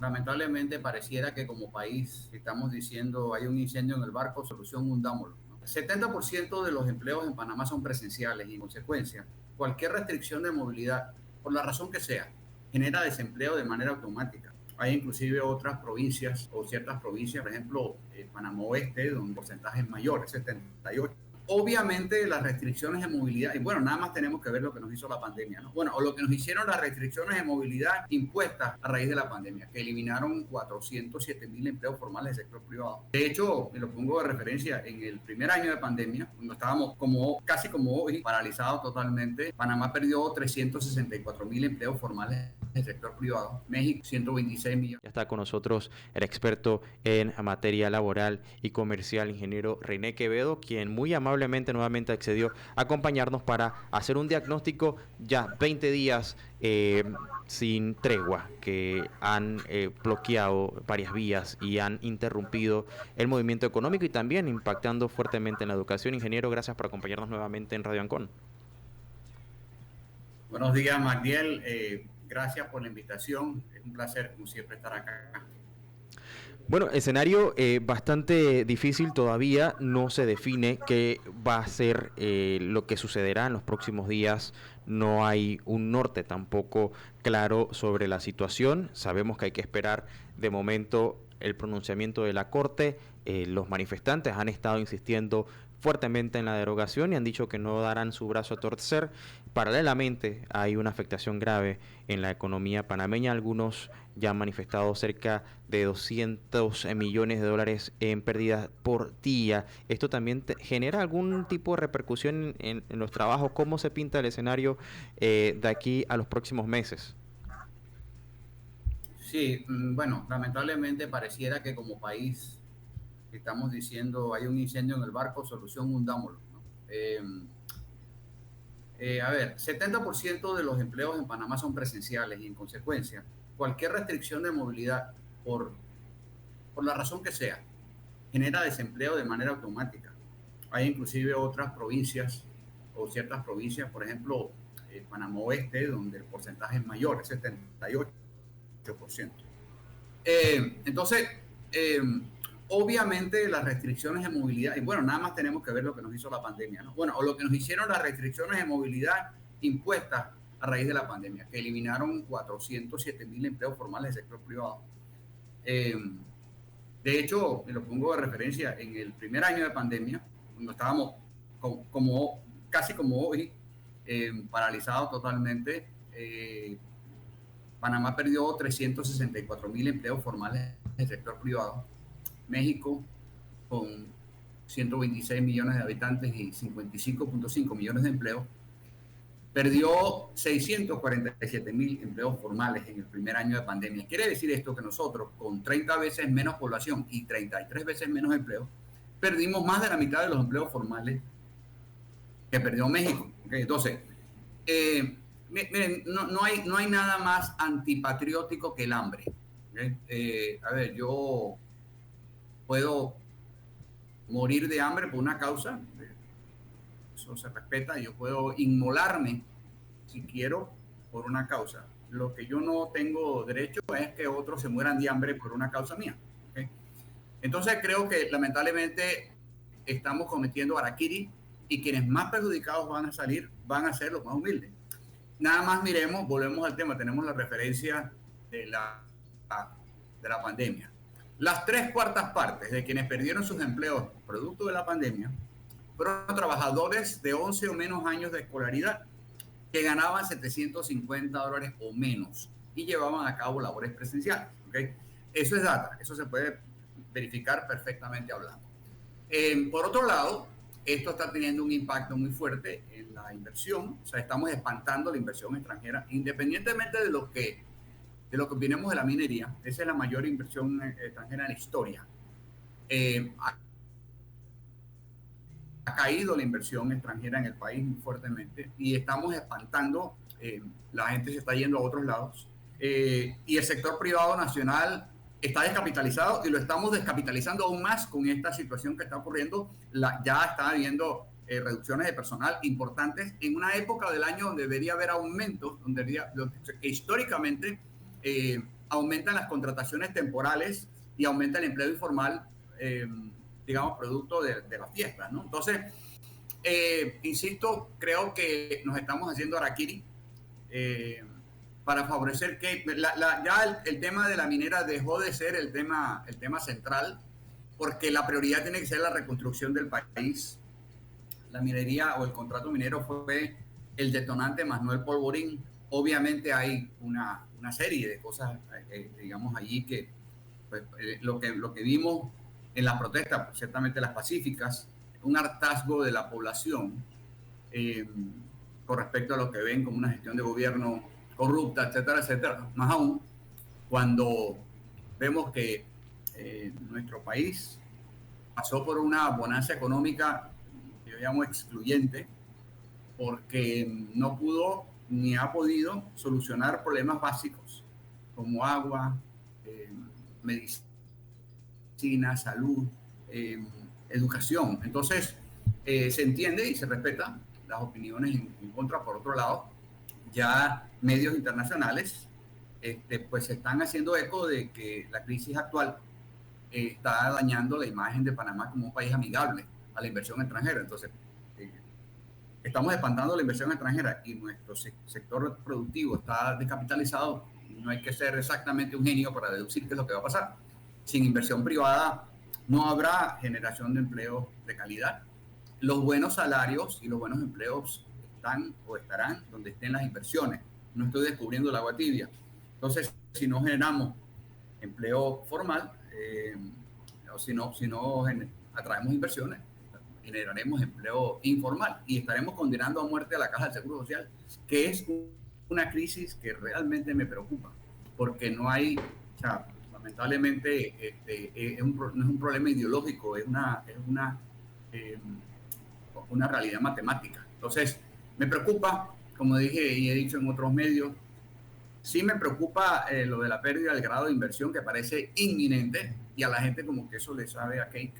Lamentablemente pareciera que como país estamos diciendo hay un incendio en el barco, solución hundámoslo, ¿no? El 70% de los empleos en Panamá son presenciales y en consecuencia cualquier restricción de movilidad, por la razón que sea, genera desempleo de manera automática. Hay inclusive otras provincias o ciertas provincias, por ejemplo, Panamá Oeste, donde el porcentaje es mayor, es 78. Obviamente las restricciones de movilidad, y bueno, nada más tenemos que ver lo que nos hizo la pandemia, ¿no? Bueno, o lo que nos hicieron las restricciones de movilidad impuestas a raíz de la pandemia, que eliminaron 407.000 empleos formales del sector privado. De hecho, me lo pongo de referencia, en el primer año de pandemia, cuando estábamos casi como hoy, paralizados totalmente, Panamá perdió 364.000 empleos formales del sector privado, México 126 millones. Ya está con nosotros el experto en materia laboral y comercial, ingeniero René Quevedo, quien muy amablemente nuevamente accedió a acompañarnos para hacer un diagnóstico ya 20 días sin tregua, que han bloqueado varias vías y han interrumpido el movimiento económico y también impactando fuertemente en la educación. Ingeniero, gracias por acompañarnos nuevamente en Radio Ancon. Buenos días, Magdiel. Gracias por la invitación. Es un placer, como siempre, estar acá. Bueno, escenario bastante difícil todavía, no se define qué va a ser lo que sucederá en los próximos días, no hay un norte tampoco claro sobre la situación, sabemos que hay que esperar de momento el pronunciamiento de la Corte, los manifestantes han estado insistiendo fuertemente en la derogación y han dicho que no darán su brazo a torcer. Paralelamente hay una afectación grave en la economía panameña. Algunos ya han manifestado cerca de 200 millones de dólares en pérdidas por día. ¿Esto también genera algún tipo de repercusión en los trabajos? ¿Cómo se pinta el escenario de aquí a los próximos meses? Sí, bueno, lamentablemente pareciera que como país estamos diciendo hay un incendio en el barco, solución hundámoslo, ¿no? A ver, 70% de los empleos en Panamá son presenciales y en consecuencia cualquier restricción de movilidad por la razón que sea genera desempleo de manera automática. Hay inclusive otras provincias o ciertas provincias, por ejemplo, Panamá Oeste, donde el porcentaje es mayor, es 78%. Entonces, obviamente las restricciones de movilidad, y bueno, nada más tenemos que ver lo que nos hizo la pandemia, ¿no? Bueno, o lo que nos hicieron las restricciones de movilidad impuestas a raíz de la pandemia, que eliminaron 407.000 empleos formales del sector privado. De hecho, me lo pongo de referencia, en el primer año de pandemia, cuando estábamos casi como hoy, paralizados totalmente, Panamá perdió 364.000 empleos formales del sector privado. México, con 126 millones de habitantes y 55.5 millones de empleos, perdió 647.000 empleos formales en el primer año de pandemia. Quiere decir esto que nosotros, con 30 veces menos población y 33 veces menos empleo, perdimos más de la mitad de los empleos formales que perdió México. ¿Okay? Entonces, miren, no hay nada más antipatriótico que el hambre. ¿Okay? A ver, yo puedo morir de hambre por una causa, eso se respeta, yo puedo inmolarme si quiero por una causa. Lo que yo no tengo derecho es que otros se mueran de hambre por una causa mía. ¿Okay? Entonces creo que lamentablemente estamos cometiendo harakiri y quienes más perjudicados van a salir van a ser los más humildes. Nada más miremos, volvemos al tema, tenemos la referencia de la pandemia. Las 3/4 partes de quienes perdieron sus empleos producto de la pandemia fueron trabajadores de 11 o menos años de escolaridad que ganaban $750 o menos y llevaban a cabo labores presenciales. ¿Okay? Eso es data, eso se puede verificar perfectamente hablando. Por otro lado, esto está teniendo un impacto muy fuerte en la inversión, o sea, estamos espantando la inversión extranjera, independientemente de lo que opinemos de la minería. Esa es la mayor inversión extranjera en la historia. Ha caído la inversión extranjera en el país muy fuertemente y estamos espantando, la gente se está yendo a otros lados, y el sector privado nacional está descapitalizado y lo estamos descapitalizando aún más con esta situación que está ocurriendo. Ya está habiendo reducciones de personal importantes en una época del año donde debería haber aumentos, donde históricamente aumentan las contrataciones temporales y aumenta el empleo informal, digamos, producto de las fiestas, ¿no? Entonces, insisto, creo que nos estamos haciendo harakiri para favorecer que ya el tema de la minera dejó de ser el tema central, porque la prioridad tiene que ser la reconstrucción del país. La minería o el contrato minero fue el detonante más no el polvorín. Obviamente hay una serie de cosas, digamos, allí que, pues, lo que vimos en las protestas, pues, ciertamente las pacíficas, un hartazgo de la población con respecto a lo que ven como una gestión de gobierno corrupta, etcétera, etcétera. Más aún cuando vemos que nuestro país pasó por una bonanza económica que yo llamo excluyente, porque no pudo ni ha podido solucionar problemas básicos como agua, medicina, salud, educación. Entonces, se entiende y se respeta las opiniones en contra. Por otro lado, ya medios internacionales pues se están haciendo eco de que la crisis actual está dañando la imagen de Panamá como un país amigable a la inversión extranjera. Entonces, estamos espantando la inversión extranjera y nuestro sector productivo está descapitalizado. No hay que ser exactamente un genio para deducir qué es lo que va a pasar. Sin inversión privada no habrá generación de empleo de calidad. Los buenos salarios y los buenos empleos están o estarán donde estén las inversiones. No estoy descubriendo el agua tibia. Entonces, si no generamos empleo formal, o si no atraemos inversiones, generaremos empleo informal y estaremos condenando a muerte a la Caja del Seguro Social, que es una crisis que realmente me preocupa, porque no hay, o sea, lamentablemente no es un problema ideológico, es una realidad matemática. Entonces, me preocupa, como dije y he dicho en otros medios, sí me preocupa lo de la pérdida del grado de inversión, que parece inminente y a la gente como que eso le sabe a cake.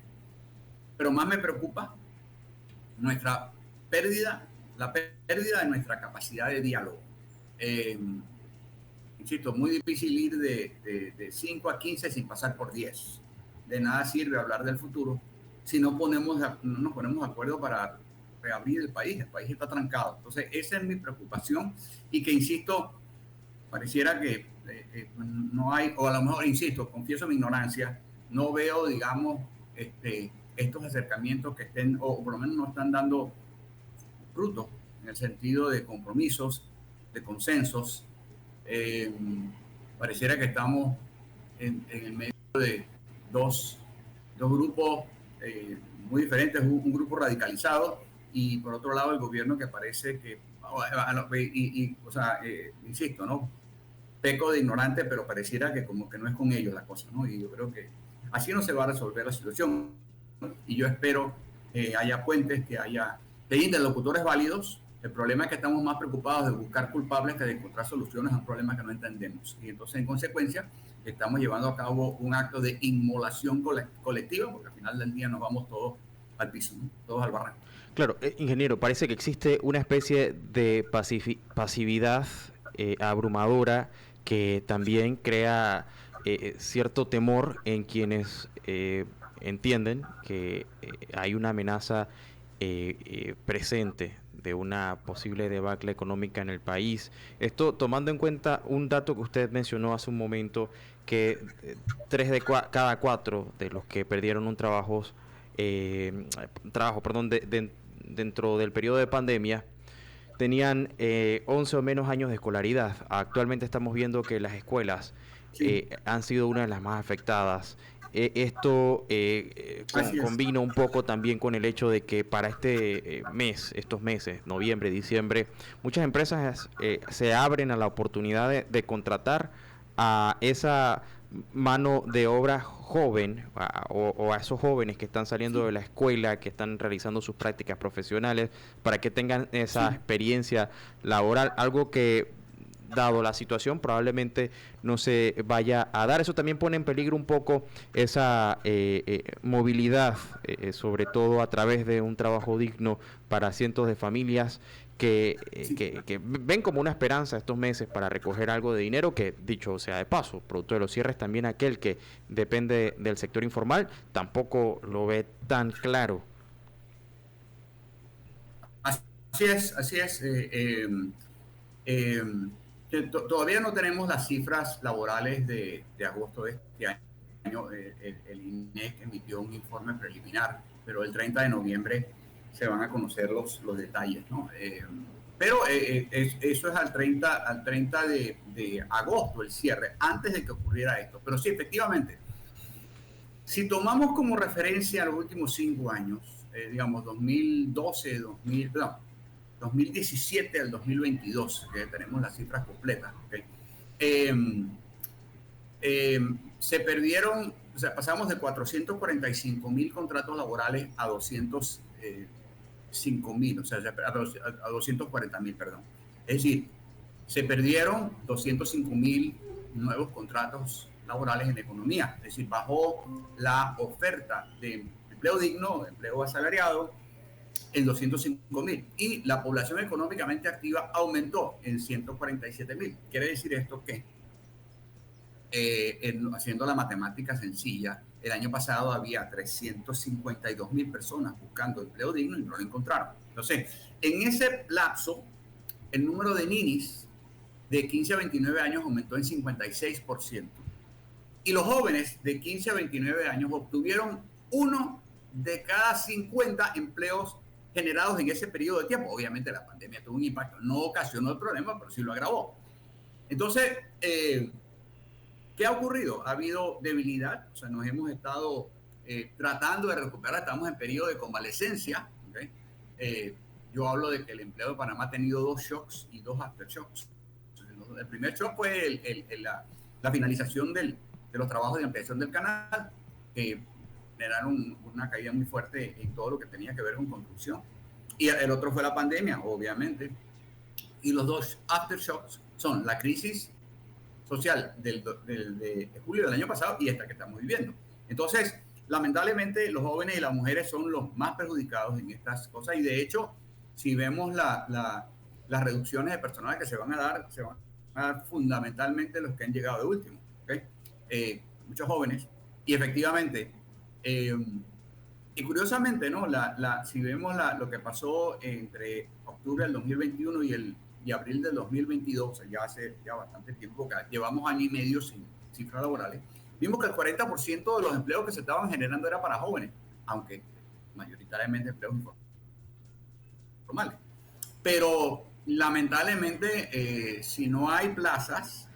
Pero más me preocupa nuestra pérdida, la pérdida de nuestra capacidad de diálogo. Insisto, muy difícil ir de 5 a 15 sin pasar por 10. De nada sirve hablar del futuro si no nos ponemos de acuerdo para reabrir el país. El país está trancado. Entonces, esa es mi preocupación y que, insisto, pareciera que no hay, o a lo mejor, insisto, confieso mi ignorancia, no veo, digamos, estos acercamientos que estén, o por lo menos no están dando fruto en el sentido de compromisos, de consensos. Pareciera que estamos en el medio de dos grupos muy diferentes, un grupo radicalizado y por otro lado el gobierno que parece que, o sea, insisto, ¿no? Peco de ignorante, pero pareciera que como que no es con ellos la cosa, ¿no? Y yo creo que así no se va a resolver la situación. Y yo espero que haya puentes, que haya interlocutores válidos. El problema es que estamos más preocupados de buscar culpables que de encontrar soluciones a un problema que no entendemos. Y entonces, en consecuencia, estamos llevando a cabo un acto de inmolación colectiva, porque al final del día nos vamos todos al piso, ¿no? Todos al barranco. Claro, ingeniero, parece que existe una especie de pasividad abrumadora que también crea cierto temor en quienes entienden que hay una amenaza presente de una posible debacle económica en el país. Esto tomando en cuenta un dato que usted mencionó hace un momento, que 3 de cada 4 de los que perdieron un trabajo, dentro del periodo de pandemia, tenían 11 o menos años de escolaridad. Actualmente estamos viendo que las escuelas han sido una de las más afectadas. Esto combina un poco también con el hecho de que para estos meses, noviembre, diciembre, muchas empresas se abren a la oportunidad de contratar a esa mano de obra joven o a esos jóvenes que están saliendo de la escuela, que están realizando sus prácticas profesionales, para que tengan esa experiencia laboral, algo que, dado la situación, probablemente no se vaya a dar. Eso también pone en peligro un poco esa movilidad, sobre todo a través de un trabajo digno para cientos de familias Sí, que ven como una esperanza estos meses para recoger algo de dinero que, dicho sea de paso, producto de los cierres, también aquel que depende del sector informal tampoco lo ve tan claro. así es, así es. Eh, Todavía no tenemos las cifras laborales de agosto de este año. El INEC emitió un informe preliminar, pero el 30 de noviembre se van a conocer los detalles, ¿no? Pero eso es al 30 de agosto el cierre, antes de que ocurriera esto. Pero sí, efectivamente, si tomamos como referencia los últimos 5 años, digamos 2012, 2017 al 2022, que tenemos las cifras completas, ¿okay? eh, Se perdieron, o sea, pasamos de 445.000 contratos laborales a 205.000, o sea, a 240.000, perdón. Es decir, se perdieron 205.000 nuevos contratos laborales en la economía, es decir, bajó la oferta de empleo digno, de empleo asalariado, en 205.000 y la población económicamente activa aumentó en 147.000. Quiere decir esto que, haciendo la matemática sencilla, el año pasado había 352.000 personas buscando empleo digno y no lo encontraron. Entonces, en ese lapso, el número de ninis de 15 a 29 años aumentó en 56%. Y los jóvenes de 15 a 29 años obtuvieron uno de cada 50 empleos generados en ese periodo de tiempo. Obviamente la pandemia tuvo un impacto, no ocasionó el problema, pero sí lo agravó. Entonces, ¿qué ha ocurrido? Ha habido debilidad, o sea, nos hemos estado tratando de recuperar, estamos en periodo de convalescencia, ¿okay? Yo hablo de que el empleo de Panamá ha tenido 2 shocks y 2 aftershocks. El primer shock fue la finalización de los trabajos de ampliación del canal, que generaron una caída muy fuerte en todo lo que tenía que ver con construcción. Y el otro fue la pandemia, obviamente. Y los 2 aftershocks son la crisis social de julio del año pasado y esta que estamos viviendo. Entonces, lamentablemente, los jóvenes y las mujeres son los más perjudicados en estas cosas. Y de hecho, si vemos las reducciones de personal que se van a dar fundamentalmente los que han llegado de último. ¿Okay? Muchos jóvenes. Y efectivamente, y curiosamente, ¿no? Si vemos lo que pasó entre octubre del 2021 y abril del 2022, ya hace ya bastante tiempo, que llevamos año y medio sin cifras laborales, vimos que el 40% de los empleos que se estaban generando era para jóvenes, aunque mayoritariamente empleos informales. Pero lamentablemente, si no hay plazas,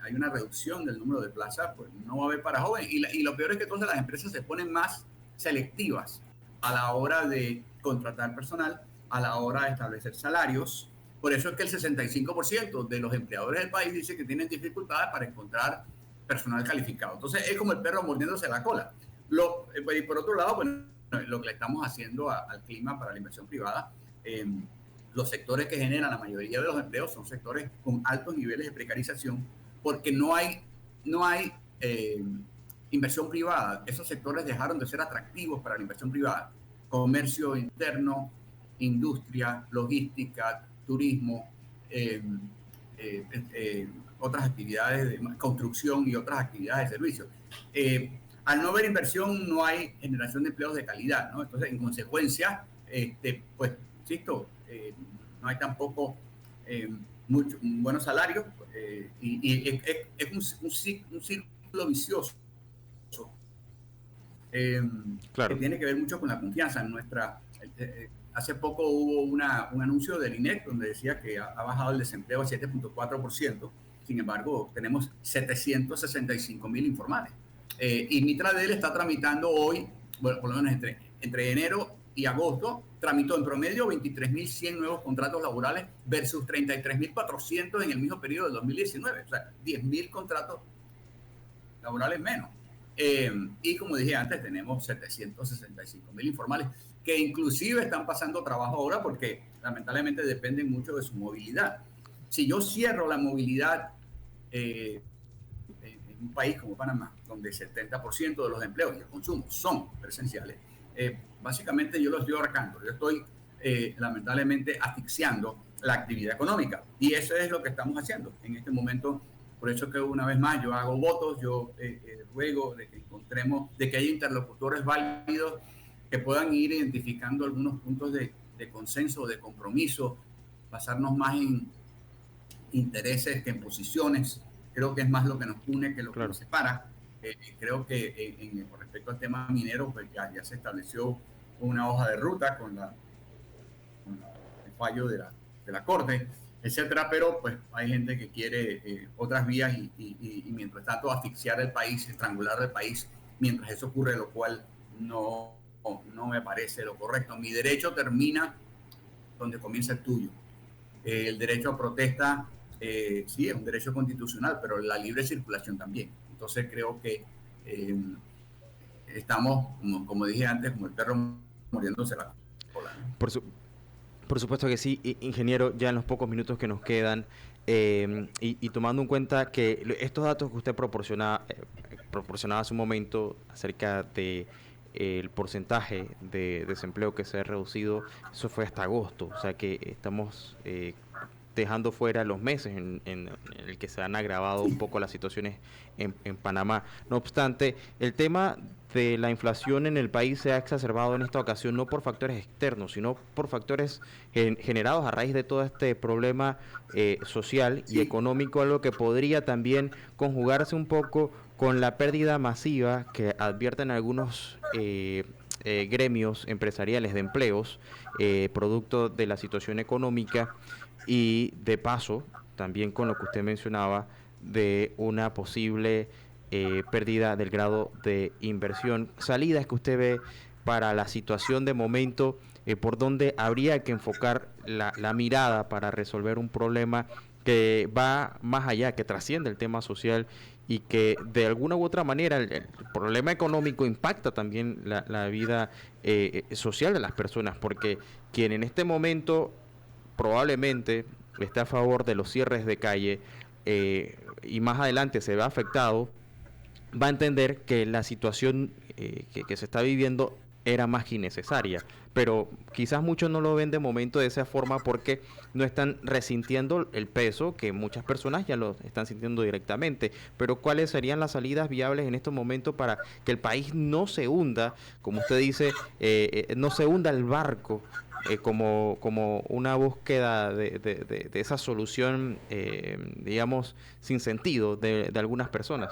hay una reducción del número de plazas, pues no va a haber para jóvenes. Y lo peor es que entonces las empresas se ponen más selectivas a la hora de contratar personal, a la hora de establecer salarios. Por eso es que el 65% de los empleadores del país dice que tienen dificultades para encontrar personal calificado. Entonces es como el perro mordiéndose la cola. Y por otro lado, bueno, lo que le estamos haciendo al clima para la inversión privada, los sectores que generan la mayoría de los empleos son sectores con altos niveles de precarización, porque no hay inversión privada. Esos sectores dejaron de ser atractivos para la inversión privada. Comercio interno, industria, logística, turismo, otras actividades de construcción y otras actividades de servicio. Al no haber inversión, no hay generación de empleos de calidad, ¿no? Entonces, en consecuencia, pues, insisto, no hay tampoco buenos salarios, y es un círculo vicioso, Claro. que tiene que ver mucho con la confianza en nuestra. Hace poco hubo un anuncio del INEC donde decía que ha bajado el desempleo a 7.4%, sin embargo tenemos 765.000 informales. Y Mitradel está tramitando hoy, bueno, por lo menos entre enero y agosto, tramitó en promedio 23.100 nuevos contratos laborales versus 33.400 en el mismo periodo del 2019, o sea, 10.000 contratos laborales menos. Y como dije antes, tenemos 765.000 informales que inclusive están pasando trabajo ahora porque lamentablemente dependen mucho de su movilidad. Si yo cierro la movilidad en un país como Panamá, donde el 70% de los empleos y el consumo son presenciales, básicamente yo lo estoy ahorcando. Yo estoy lamentablemente asfixiando la actividad económica. Y eso es lo que estamos haciendo en este momento. Por eso que una vez más yo hago votos, yo ruego de que encontremos, de que haya interlocutores válidos que puedan ir identificando algunos puntos de consenso, de compromiso, basarnos más en intereses que en posiciones. Creo que es más lo que nos une que lo que nos separa. Creo que con respecto al tema minero, pues ya se estableció una hoja de ruta con el fallo de la Corte, etcétera, pero pues hay gente que quiere otras vías y mientras tanto asfixiar el país, estrangular el país, mientras eso ocurre, lo cual no me parece lo correcto. Mi derecho termina donde comienza el tuyo. El derecho a protesta, sí, es un derecho constitucional, pero la libre circulación también. Entonces creo que estamos, como dije antes, como el perro muriéndose la cola, ¿no? Por supuesto que sí, ingeniero, ya en los pocos minutos que nos quedan, y tomando en cuenta que estos datos que usted proporcionaba hace un momento acerca de el porcentaje de desempleo que se ha reducido, eso fue hasta agosto, o sea que estamos dejando fuera los meses en el que se han agravado un poco las situaciones en Panamá. No obstante, el tema de la inflación en el país se ha exacerbado en esta ocasión no por factores externos, sino por factores generados a raíz de todo este problema social y económico, algo que podría también conjugarse un poco con la pérdida masiva que advierten algunos gremios empresariales de empleos, producto de la situación económica y de paso, también con lo que usted mencionaba, de una posible pérdida del grado de inversión. Salidas que usted ve para la situación de momento, por donde habría que enfocar la mirada para resolver un problema que va más allá, que trasciende el tema social y que de alguna u otra manera el problema económico impacta también la vida social de las personas, porque quien en este momento probablemente esté a favor de los cierres de calle y más adelante se ve afectado, va a entender que la situación que se está viviendo era más que innecesaria, pero quizás muchos no lo ven de momento de esa forma porque no están resintiendo el peso que muchas personas ya lo están sintiendo directamente. Pero ¿cuáles serían las salidas viables en estos momentos para que el país no se hunda, como usted dice, no se hunda el barco? Como una búsqueda de esa solución, digamos, sin sentido de algunas personas.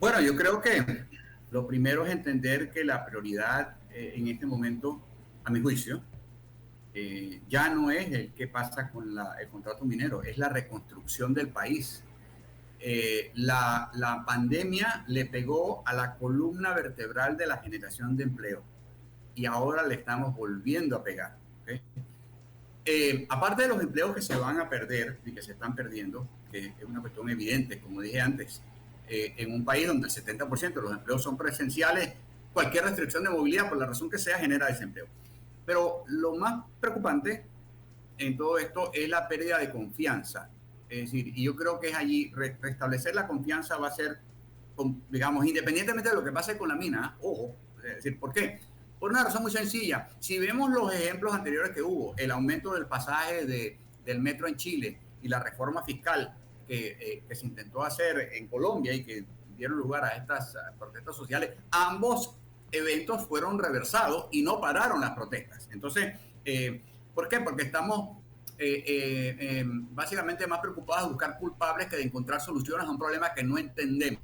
Bueno, yo creo que lo primero es entender que la prioridad en este momento, a mi juicio, ya no es el qué pasa con el contrato minero, es la reconstrucción del país. La pandemia le pegó a la columna vertebral de la generación de empleo y ahora le estamos volviendo a pegar. ¿Okay? Aparte de los empleos que se van a perder y que se están perdiendo, que es una cuestión evidente, como dije antes, en un país donde el 70% de los empleos son presenciales, cualquier restricción de movilidad, por la razón que sea, genera desempleo. Pero lo más preocupante en todo esto es la pérdida de confianza. Es decir, y yo creo que es allí, restablecer la confianza va a ser, digamos, independientemente de lo que pase con la mina, ojo, es decir, ¿por qué? Por una razón muy sencilla. Si vemos los ejemplos anteriores que hubo, el aumento del pasaje del metro en Chile y la reforma fiscal que se intentó hacer en Colombia y que dieron lugar a estas protestas sociales, ambos eventos fueron reversados y no pararon las protestas. Entonces, ¿por qué? Porque estamos básicamente más preocupados de buscar culpables que de encontrar soluciones a un problema que no entendemos.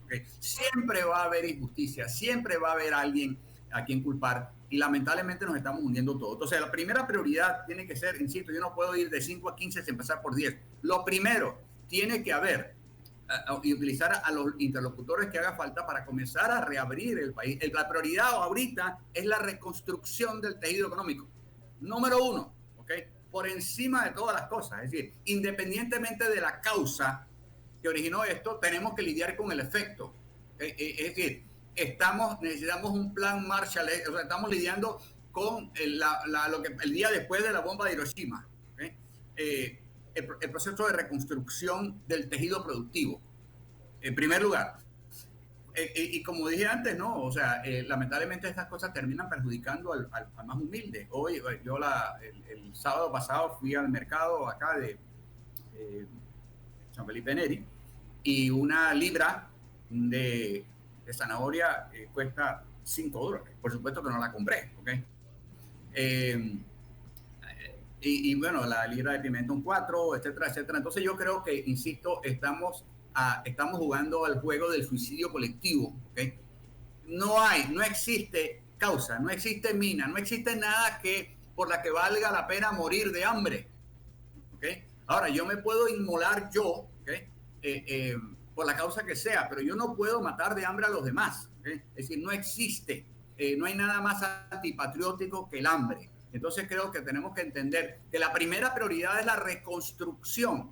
¿Okay? Siempre va a haber injusticia, siempre va a haber alguien a quien culpar y lamentablemente nos estamos hundiendo todos. Entonces, la primera prioridad tiene que ser, insisto, yo no puedo ir de 5 a 15 sin empezar por 10. Lo primero, tiene que haber y utilizar a los interlocutores que haga falta para comenzar a reabrir el país. La prioridad ahorita es la reconstrucción del tejido económico. Número uno, ¿ok? Por encima de todas las cosas. Es decir, independientemente de la causa que originó esto, tenemos que lidiar con el efecto. Es decir, necesitamos un plan Marshall, o sea, estamos lidiando con lo que el día después de la bomba de Hiroshima. ¿Okay? El proceso de reconstrucción del tejido productivo. En primer lugar, Y como dije antes, ¿no? O sea, lamentablemente estas cosas terminan perjudicando al más humilde. Hoy, yo el sábado pasado fui al mercado acá de San Felipe Neri y una libra de zanahoria cuesta $5. Por supuesto que no la compré, ¿ok? Eh, y bueno, la libra de pimentón 4, etcétera, etcétera. Entonces yo creo que, insisto, estamos jugando al juego del suicidio colectivo, ¿ok? No existe causa, no existe mina, no existe nada por la que valga la pena morir de hambre, ¿ok? Ahora, yo me puedo inmolar yo, ¿ok? Por la causa que sea, pero yo no puedo matar de hambre a los demás, ¿ok? Es decir, no existe, no hay nada más antipatriótico que el hambre. Entonces creo que tenemos que entender que la primera prioridad es la reconstrucción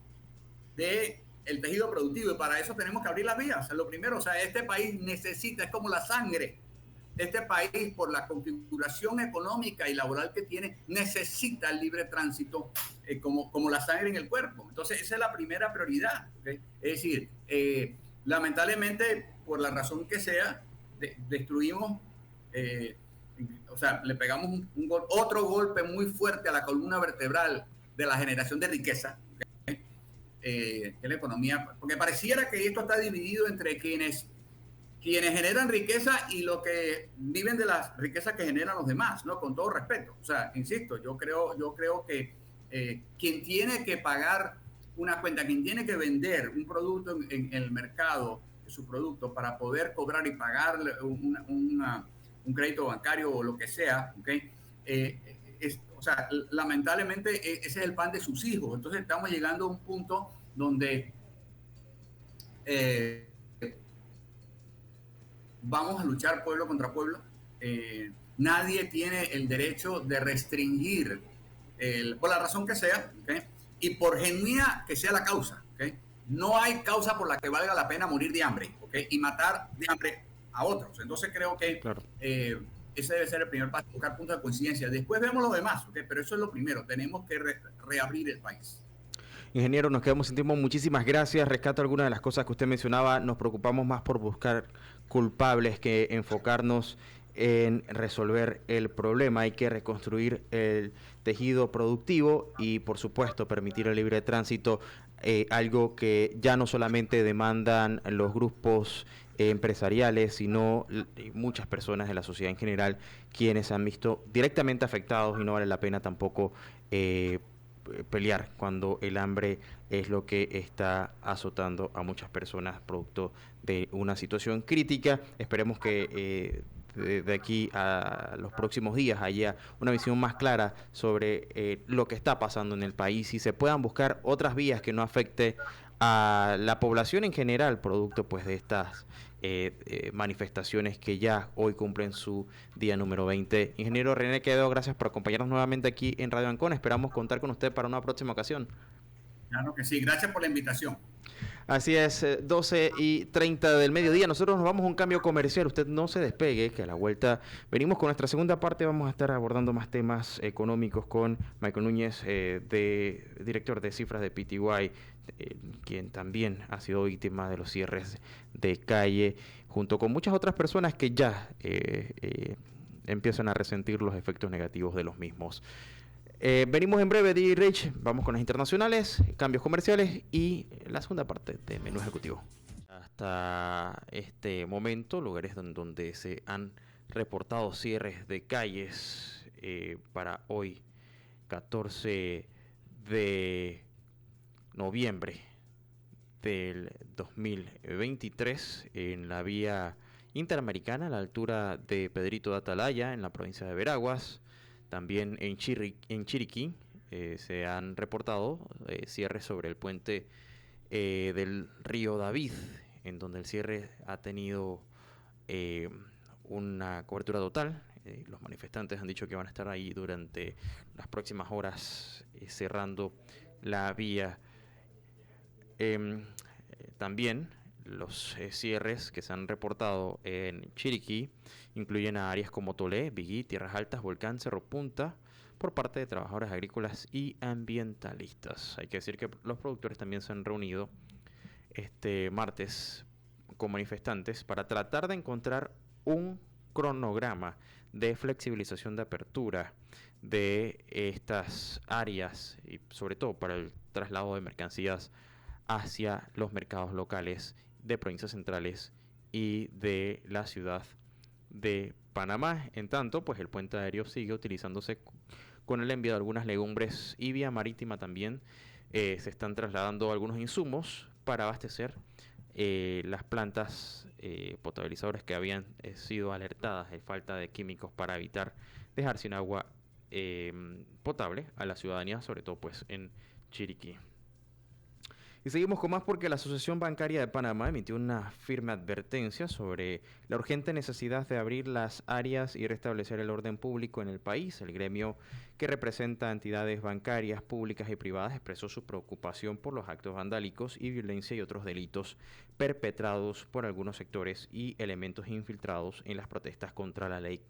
del tejido productivo y para eso tenemos que abrir las vías. Es lo primero, o sea, este país necesita, es como la sangre. Este país, por la configuración económica y laboral que tiene, necesita el libre tránsito como la sangre en el cuerpo. Entonces, esa es la primera prioridad, ¿okay? Es decir, lamentablemente, por la razón que sea, destruimos, o sea, le pegamos otro golpe muy fuerte a la columna vertebral de la generación de riqueza, que es la economía, porque pareciera que esto está dividido entre quienes generan riqueza y los que viven de las riquezas que generan los demás, ¿no? Con todo respeto. O sea, insisto, yo creo que quien tiene que pagar una cuenta, quien tiene que vender un producto en el mercado, su producto, para poder cobrar y pagar un crédito bancario o lo que sea, ¿okay? O sea, lamentablemente ese es el pan de sus hijos. Entonces estamos llegando a un punto donde vamos a luchar pueblo contra pueblo. Nadie tiene el derecho de restringir, por la razón que sea, ¿okay? Y por genuina que sea la causa. ¿Okay? No hay causa por la que valga la pena morir de hambre, ¿okay? Y matar de hambre a otros. Entonces creo que Claro. ese debe ser el primer paso, buscar puntos de coincidencia. Después vemos lo demás, ¿okay? Pero eso es lo primero. Tenemos que reabrir el país. Ingeniero, nos quedamos sin tiempo. Muchísimas gracias. Rescato algunas de las cosas que usted mencionaba. Nos preocupamos más por buscar culpables que enfocarnos en resolver el problema. Hay que reconstruir el tejido productivo y, por supuesto, permitir el libre tránsito, algo que ya no solamente demandan los grupos empresariales, sino muchas personas de la sociedad en general, quienes se han visto directamente afectados y no vale la pena tampoco pelear cuando el hambre es lo que está azotando a muchas personas producto de una situación crítica. Esperemos que de aquí a los próximos días haya una visión más clara sobre lo que está pasando en el país y se puedan buscar otras vías que no afecte a la población en general, producto pues de estas manifestaciones que ya hoy cumplen su día número 20. Ingeniero René Quevedo, gracias por acompañarnos nuevamente aquí en Radio Ancona. Esperamos contar con usted para una próxima ocasión. Claro que sí, gracias por la invitación. Así es, 12:30 del mediodía. Nosotros nos vamos a un cambio comercial. Usted no se despegue, que a la vuelta venimos con nuestra segunda parte. Vamos a estar abordando más temas económicos con Michael Núñez, director de cifras de PTY, quien también ha sido víctima de los cierres de calle, junto con muchas otras personas que ya empiezan a resentir los efectos negativos de los mismos. Venimos en breve, DJ Rich. Vamos con las internacionales, cambios comerciales y la segunda parte de Menú Ejecutivo. Hasta este momento, lugares donde se han reportado cierres de calles para hoy, 14 de noviembre del 2023, en la vía interamericana, a la altura de Pedrito de Atalaya, en la provincia de Veraguas. También en Chiriquí se han reportado cierres sobre el puente del río David, en donde el cierre ha tenido una cobertura total. Los manifestantes han dicho que van a estar ahí durante las próximas horas cerrando la vía. También los cierres que se han reportado en Chiriquí incluyen a áreas como Tolé, Biguí, Tierras Altas, Volcán, Cerro Punta, por parte de trabajadores agrícolas y ambientalistas. Hay que decir que los productores también se han reunido este martes con manifestantes para tratar de encontrar un cronograma de flexibilización de apertura de estas áreas y sobre todo para el traslado de mercancías hacia los mercados locales de provincias centrales y de la ciudad de Panamá. En tanto, pues el puente aéreo sigue utilizándose con el envío de algunas legumbres y vía marítima también se están trasladando algunos insumos para abastecer las plantas potabilizadoras que habían sido alertadas de falta de químicos para evitar dejar sin agua potable a la ciudadanía, sobre todo pues en Chiriquí. Y seguimos con más porque la Asociación Bancaria de Panamá emitió una firme advertencia sobre la urgente necesidad de abrir las áreas y restablecer el orden público en el país. El gremio que representa a entidades bancarias públicas y privadas expresó su preocupación por los actos vandálicos y violencia y otros delitos perpetrados por algunos sectores y elementos infiltrados en las protestas contra la ley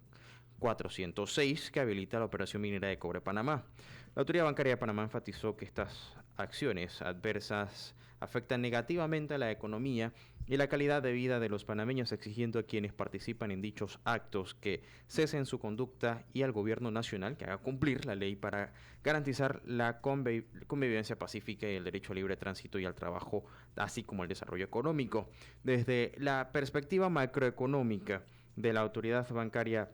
406 que habilita la operación minera de Cobre Panamá. La Autoridad Bancaria de Panamá enfatizó que estas acciones adversas afectan negativamente a la economía y la calidad de vida de los panameños, exigiendo a quienes participan en dichos actos que cesen su conducta y al gobierno nacional que haga cumplir la ley para garantizar la convivencia pacífica y el derecho a libre tránsito y al trabajo, así como el desarrollo económico. Desde la perspectiva macroeconómica de la Autoridad Bancaria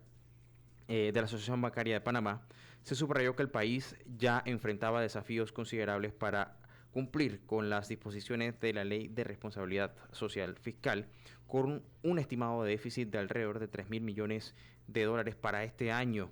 de la Asociación Bancaria de Panamá, se subrayó que el país ya enfrentaba desafíos considerables para cumplir con las disposiciones de la Ley de Responsabilidad Social Fiscal, con un estimado de déficit de alrededor de 3.000 millones de dólares para este año.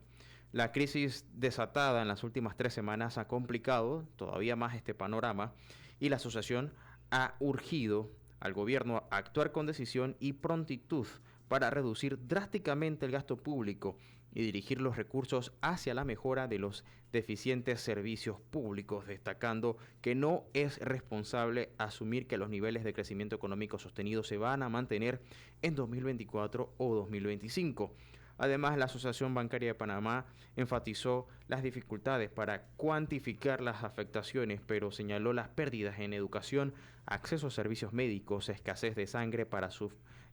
La crisis desatada en las últimas 3 semanas ha complicado todavía más este panorama y la asociación ha urgido al gobierno a actuar con decisión y prontitud para reducir drásticamente el gasto público y dirigir los recursos hacia la mejora de los deficientes servicios públicos, destacando que no es responsable asumir que los niveles de crecimiento económico sostenido se van a mantener en 2024 o 2025. Además, la Asociación Bancaria de Panamá enfatizó las dificultades para cuantificar las afectaciones, pero señaló las pérdidas en educación, acceso a servicios médicos, escasez de sangre para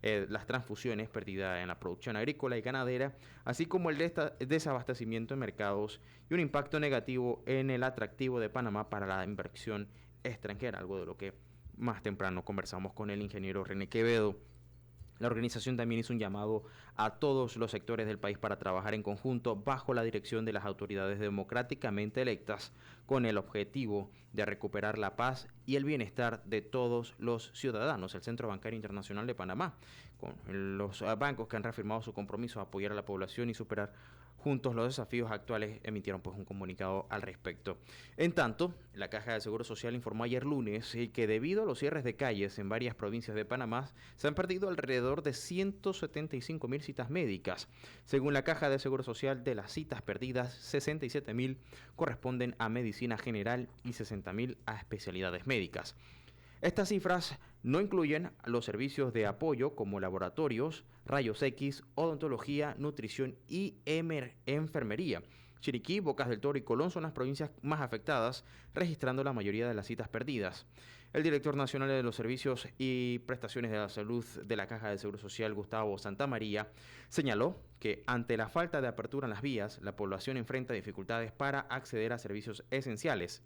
las transfusiones, pérdida en la producción agrícola y ganadera, así como el desabastecimiento en mercados y un impacto negativo en el atractivo de Panamá para la inversión extranjera, algo de lo que más temprano conversamos con el ingeniero René Quevedo. La organización también hizo un llamado a todos los sectores del país para trabajar en conjunto bajo la dirección de las autoridades democráticamente electas con el objetivo de recuperar la paz y el bienestar de todos los ciudadanos. El Centro Bancario Internacional de Panamá, con los bancos que han reafirmado su compromiso a apoyar a la población y superar juntos los desafíos actuales, emitieron pues un comunicado al respecto. En tanto, la Caja de Seguro Social informó ayer lunes que debido a los cierres de calles en varias provincias de Panamá se han perdido alrededor de 175.000 citas médicas. Según la Caja de Seguro Social, de las citas perdidas, 67.000 corresponden a medicina general y 60.000 a especialidades médicas. Estas cifras no incluyen los servicios de apoyo como laboratorios, rayos X, odontología, nutrición y enfermería. Chiriquí, Bocas del Toro y Colón son las provincias más afectadas, registrando la mayoría de las citas perdidas. El director nacional de los Servicios y Prestaciones de la Salud de la Caja de Seguro Social, Gustavo Santamaría, señaló que ante la falta de apertura en las vías, la población enfrenta dificultades para acceder a servicios esenciales,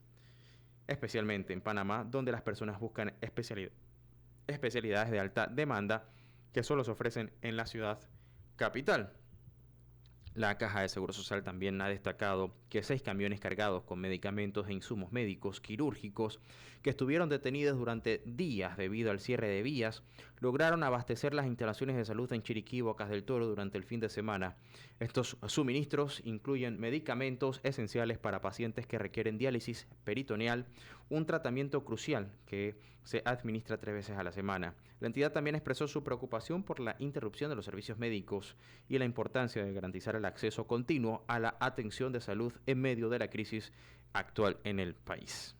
especialmente en Panamá, donde las personas buscan especialidades de alta demanda que solo se ofrecen en la ciudad capital. La Caja de Seguro Social también ha destacado que 6 camiones cargados con medicamentos e insumos médicos quirúrgicos que estuvieron detenidos durante días debido al cierre de vías lograron abastecer las instalaciones de salud en Chiriquí y Bocas del Toro durante el fin de semana. Estos suministros incluyen medicamentos esenciales para pacientes que requieren diálisis peritoneal, un tratamiento crucial que se administra 3 veces a la semana. La entidad también expresó su preocupación por la interrupción de los servicios médicos y la importancia de garantizar el acceso continuo a la atención de salud en medio de la crisis actual en el país.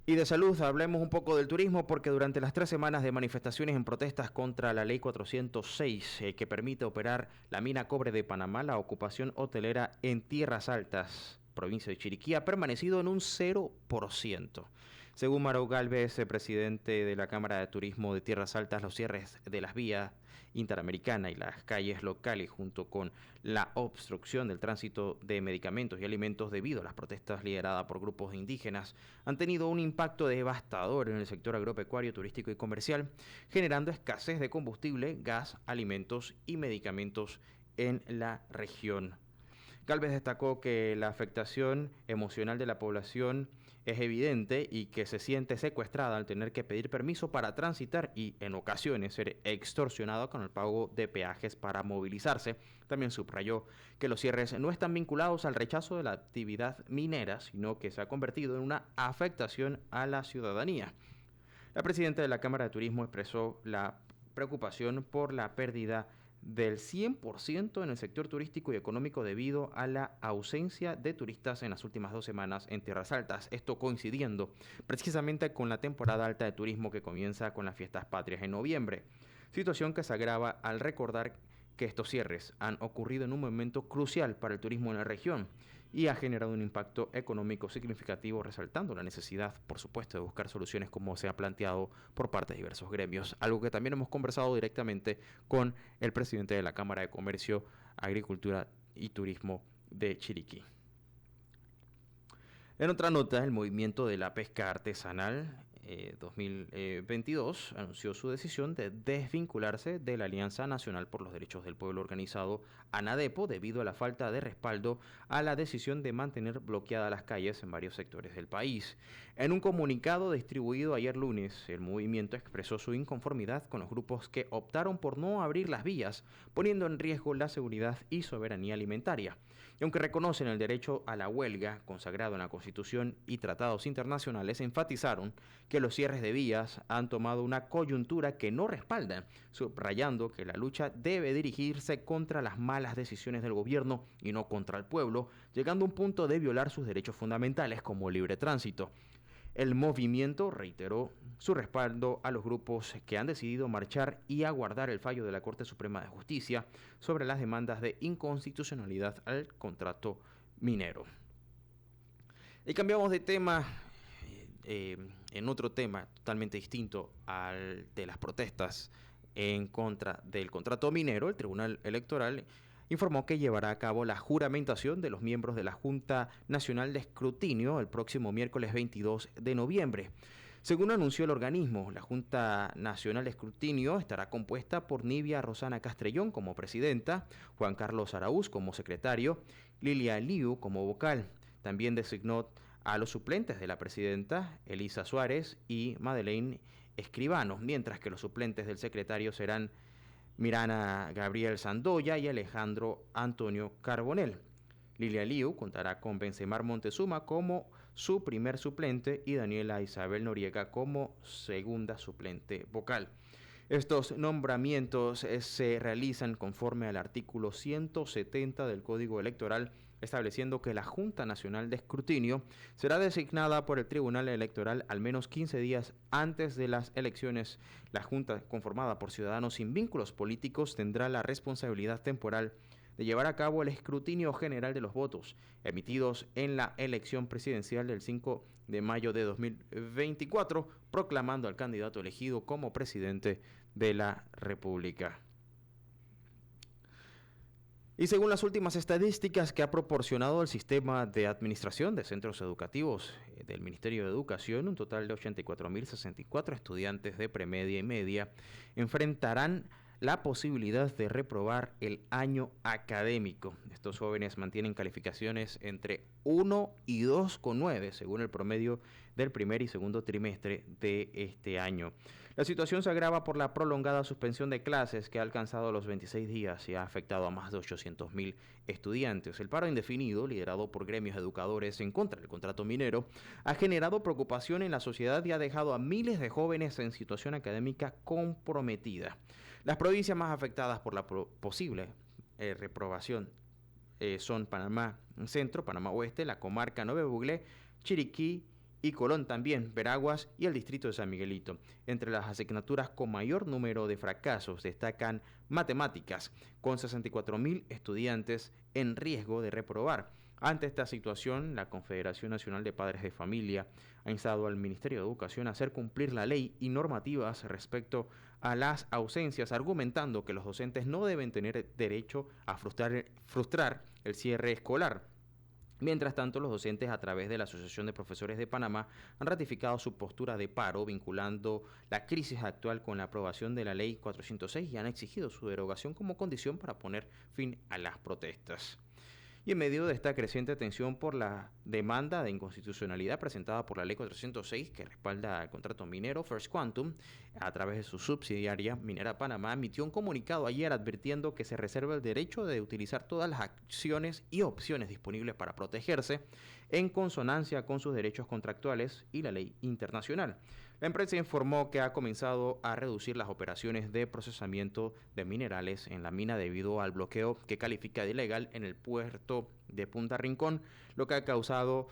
Y de salud, hablemos un poco del turismo, porque durante las 3 semanas de manifestaciones en protestas contra la ley 406, que permite operar la mina cobre de Panamá, la ocupación hotelera en Tierras Altas, provincia de Chiriquí, ha permanecido en un 0%. Según Mauro Gálvez, presidente de la Cámara de Turismo de Tierras Altas, los cierres de las vías interamericana y las calles locales, junto con la obstrucción del tránsito de medicamentos y alimentos debido a las protestas lideradas por grupos indígenas, han tenido un impacto devastador en el sector agropecuario, turístico y comercial, generando escasez de combustible, gas, alimentos y medicamentos en la región. Gálvez destacó que la afectación emocional de la población es evidente y que se siente secuestrada al tener que pedir permiso para transitar y en ocasiones ser extorsionado con el pago de peajes para movilizarse. También subrayó que los cierres no están vinculados al rechazo de la actividad minera, sino que se ha convertido en una afectación a la ciudadanía. La presidenta de la Cámara de Turismo expresó la preocupación por la pérdida del 100% en el sector turístico y económico debido a la ausencia de turistas en las últimas 2 semanas en Tierras Altas. Esto coincidiendo precisamente con la temporada alta de turismo que comienza con las fiestas patrias en noviembre. Situación que se agrava al recordar que estos cierres han ocurrido en un momento crucial para el turismo en la región y ha generado un impacto económico significativo, resaltando la necesidad, por supuesto, de buscar soluciones como se ha planteado por parte de diversos gremios, algo que también hemos conversado directamente con el presidente de la Cámara de Comercio, Agricultura y Turismo de Chiriquí. En otra nota, el movimiento de la pesca artesanal 2022 anunció su decisión de desvincularse de la Alianza Nacional por los Derechos del Pueblo organizado ANADEPO debido a la falta de respaldo a la decisión de mantener bloqueadas las calles en varios sectores del país. En un comunicado distribuido ayer lunes, el movimiento expresó su inconformidad con los grupos que optaron por no abrir las vías, poniendo en riesgo la seguridad y soberanía alimentaria. Y aunque reconocen el derecho a la huelga consagrado en la Constitución y tratados internacionales, enfatizaron que los cierres de vías han tomado una coyuntura que no respaldan, subrayando que la lucha debe dirigirse contra las malas decisiones del gobierno y no contra el pueblo, llegando a un punto de violar sus derechos fundamentales como libre tránsito. El movimiento reiteró su respaldo a los grupos que han decidido marchar y aguardar el fallo de la Corte Suprema de Justicia sobre las demandas de inconstitucionalidad al contrato minero. Y cambiamos de tema. En otro tema totalmente distinto al de las protestas en contra del contrato minero, el Tribunal Electoral informó que llevará a cabo la juramentación de los miembros de la Junta Nacional de Escrutinio el próximo miércoles 22 de noviembre. Según anunció el organismo, la Junta Nacional de Escrutinio estará compuesta por Nivia Rosana Castrellón como presidenta, Juan Carlos Araúz como secretario, Lilia Liu como vocal. También designó a los suplentes de la presidenta, Elisa Suárez y Madeleine Escribano, mientras que los suplentes del secretario serán Mirana Gabriel Sandoya y Alejandro Antonio Carbonell. Lilia Liu contará con Benzemar Montezuma como su primer suplente y Daniela Isabel Noriega como segunda suplente vocal. Estos nombramientos se realizan conforme al artículo 170 del Código Electoral, estableciendo que la Junta Nacional de Escrutinio será designada por el Tribunal Electoral al menos 15 días antes de las elecciones. La Junta, conformada por ciudadanos sin vínculos políticos, tendrá la responsabilidad temporal de llevar a cabo el escrutinio general de los votos emitidos en la elección presidencial del 5 de mayo de 2024, proclamando al candidato elegido como presidente de la República. Y según las últimas estadísticas que ha proporcionado el sistema de administración de centros educativos del Ministerio de Educación, un total de 84.064 estudiantes de premedia y media enfrentarán la posibilidad de reprobar el año académico. Estos jóvenes mantienen calificaciones entre 1 y 2,9 según el promedio del primer y segundo trimestre de este año. La situación se agrava por la prolongada suspensión de clases que ha alcanzado los 26 días y ha afectado a más de 800.000 estudiantes. El paro indefinido, liderado por gremios educadores en contra del contrato minero, ha generado preocupación en la sociedad y ha dejado a miles de jóvenes en situación académica comprometida. Las provincias más afectadas por la posible reprobación son Panamá Centro, Panamá Oeste, la comarca Nueve Buglé, Chiriquí y Colón también, Veraguas y el distrito de San Miguelito. Entre las asignaturas con mayor número de fracasos destacan matemáticas, con 64.000 estudiantes en riesgo de reprobar. Ante esta situación, la Confederación Nacional de Padres de Familia ha instado al Ministerio de Educación a hacer cumplir la ley y normativas respecto a las ausencias, argumentando que los docentes no deben tener derecho a frustrar el cierre escolar. Mientras tanto, los docentes, a través de la Asociación de Profesores de Panamá, han ratificado su postura de paro, vinculando la crisis actual con la aprobación de la Ley 406 y han exigido su derogación como condición para poner fin a las protestas. Y en medio de esta creciente tensión por la demanda de inconstitucionalidad presentada por la Ley 406, que respalda el contrato minero, First Quantum, a través de su subsidiaria Minera Panamá, emitió un comunicado ayer advirtiendo que se reserva el derecho de utilizar todas las acciones y opciones disponibles para protegerse en consonancia con sus derechos contractuales y la ley internacional. La empresa informó que ha comenzado a reducir las operaciones de procesamiento de minerales en la mina debido al bloqueo que califica de ilegal en el puerto de Punta Rincón, lo que ha causado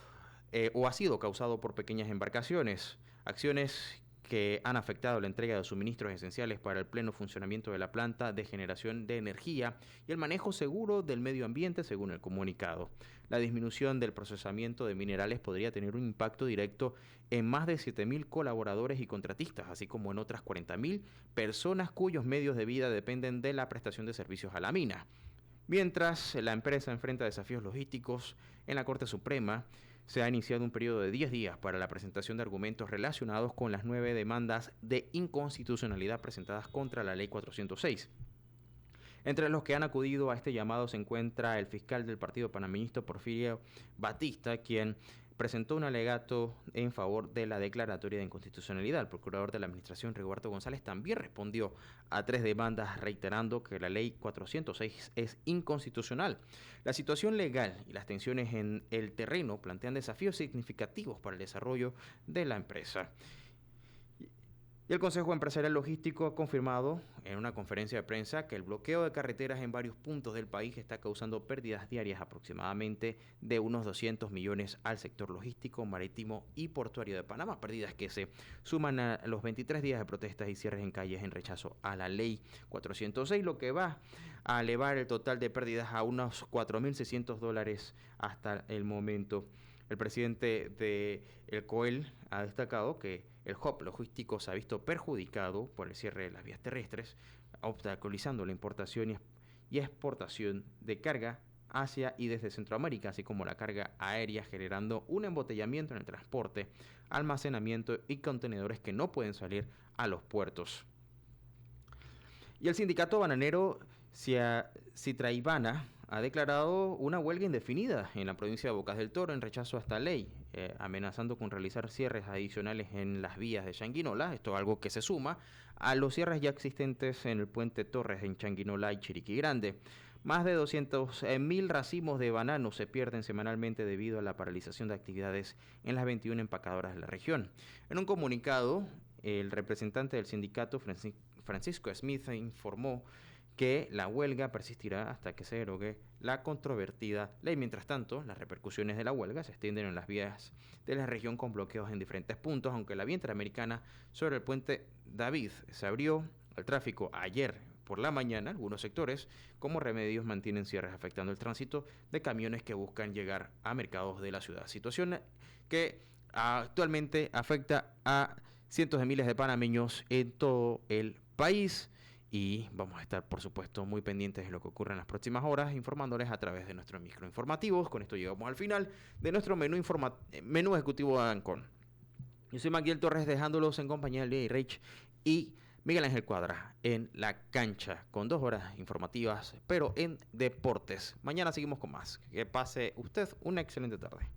o ha sido causado por pequeñas embarcaciones, acciones que han afectado la entrega de suministros esenciales para el pleno funcionamiento de la planta de generación de energía y el manejo seguro del medio ambiente, según el comunicado. La disminución del procesamiento de minerales podría tener un impacto directo en más de 7.000 colaboradores y contratistas, así como en otras 40.000 personas cuyos medios de vida dependen de la prestación de servicios a la mina. Mientras la empresa enfrenta desafíos logísticos en la Corte Suprema, se ha iniciado un periodo de 10 días para la presentación de argumentos relacionados con las 9 demandas de inconstitucionalidad presentadas contra la Ley 406. Entre los que han acudido a este llamado se encuentra el fiscal del Partido Panameñista Porfirio Batista, quien presentó un alegato en favor de la declaratoria de inconstitucionalidad. El procurador de la Administración, Rigoberto González, también respondió a 3 demandas reiterando que la Ley 406 es inconstitucional. La situación legal y las tensiones en el terreno plantean desafíos significativos para el desarrollo de la empresa. Y el Consejo Empresarial Logístico ha confirmado en una conferencia de prensa que el bloqueo de carreteras en varios puntos del país está causando pérdidas diarias aproximadamente de unos 200 millones al sector logístico, marítimo y portuario de Panamá, pérdidas que se suman a los 23 días de protestas y cierres en calles en rechazo a la Ley 406, lo que va a elevar el total de pérdidas a unos $4.600 hasta el momento. El presidente del COEL ha destacado que el hub logístico se ha visto perjudicado por el cierre de las vías terrestres, obstaculizando la importación y exportación de carga hacia y desde Centroamérica, así como la carga aérea, generando un embotellamiento en el transporte, almacenamiento y contenedores que no pueden salir a los puertos. Y el sindicato bananero Citraibana ha declarado una huelga indefinida en la provincia de Bocas del Toro en rechazo a esta ley, amenazando con realizar cierres adicionales en las vías de Changuinola. Esto es algo que se suma a los cierres ya existentes en el puente Torres en Changuinola y Chiriquí Grande. Más de 200.000 racimos de bananos se pierden semanalmente debido a la paralización de actividades en las 21 empacadoras de la región. En un comunicado, el representante del sindicato, Francisco Smith, informó que la huelga persistirá hasta que se derogue la controvertida ley. Mientras tanto, las repercusiones de la huelga se extienden en las vías de la región con bloqueos en diferentes puntos, aunque la vía interamericana sobre el puente David se abrió al tráfico ayer por la mañana. Algunos sectores, como Remedios, mantienen cierres afectando el tránsito de camiones que buscan llegar a mercados de la ciudad. Situación que actualmente afecta a cientos de miles de panameños en todo el país. Y vamos a estar, por supuesto, muy pendientes de lo que ocurre en las próximas horas, informándoles a través de nuestros microinformativos. Con esto llegamos al final de nuestro menú ejecutivo de Ancon. Yo soy Magdiel Torres, dejándolos en compañía de Lady Reich y Miguel Ángel Cuadra en la cancha, con 2 horas informativas, pero en deportes. Mañana seguimos con más. Que pase usted una excelente tarde.